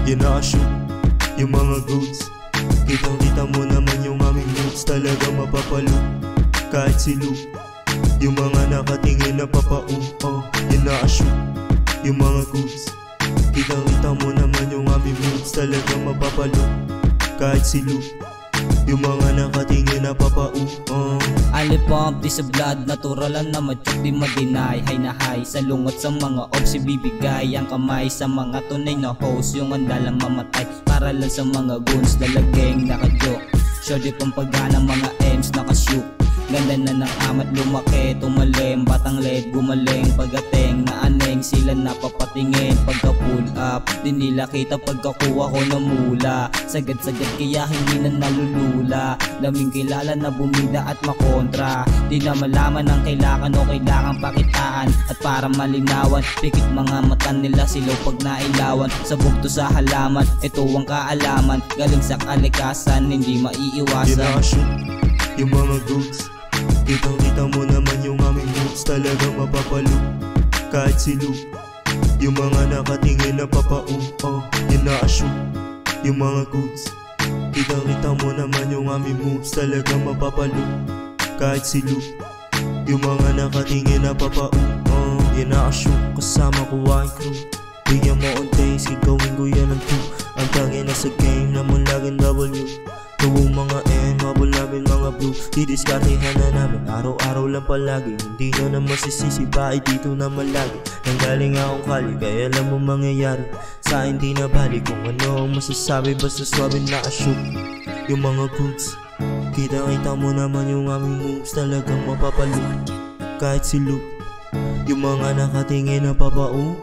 Yan na-shoot yung mga goods. Kitang-kita mo naman yung aming moves. Talaga mapapalo kahit si Luke. Yung mga nakatingin na papao. Yan na-shoot yung mga goods. Kitang-kita mo naman yung aming moves. Talaga mapapalo kahit si Luke. Yung mga nakatingin na papao. Alipump, di sa blood, natural lang na matyok, di madinay. Hay na hay, sa lungot sa mga obs, ibibigay ang kamay sa mga tunay na host. Yung andalang mamatay, para lang sa mga goons. Dalageng nakajoke, sure di pampagana mga M's nakashoot. Ganda na ng amat lumaki, tumalim, batang led, gumaling. Pagating na aneng, sila napapatingin. Pagka pull up, di nila kita pagkakuha ko ng mula. Sagad-sagad kaya hindi na nalulula. Daming kilala na bumida at makontra. Di na malaman ang kailangan o kailangan pakitaan. At para malinawan, pikit mga mata nila silaw pag nailawan. Sa bugto sa halaman, ito ang kaalaman. Galing sa kalikasan, hindi maiiwasan. Yung mga goods, kitang-kita mo naman yung aming moves. Talagang mapapalo kahit si Luke. Yung mga nakatingin na papao. Yan na-shoot yung mga goods. Kitang-kita mo naman yung aming moves. Talagang mapapalo kahit si Luke. Yung mga nakatingin na papao. Yan na-shoot kasama ko ang crew. Bigyan mo on taste, gagawin ko yan ang two. Ang tangin na sa game na mo laging W. Tuwong mga N, mabul namin mga blue. Didiskartehan na namin, araw-araw lang palagi. Hindi nyo na masisisi, bahay dito na malagi. Nanggaling akong kali, kaya alam mo mangyayari. Sa hindi na bali kung ano ang masasabi. Basta swabe na ashoot yung mga goods. Kita-kita mo naman yung aming moves. Talagang mapapalo kahit si Luke. Yung mga nakatingin na papao.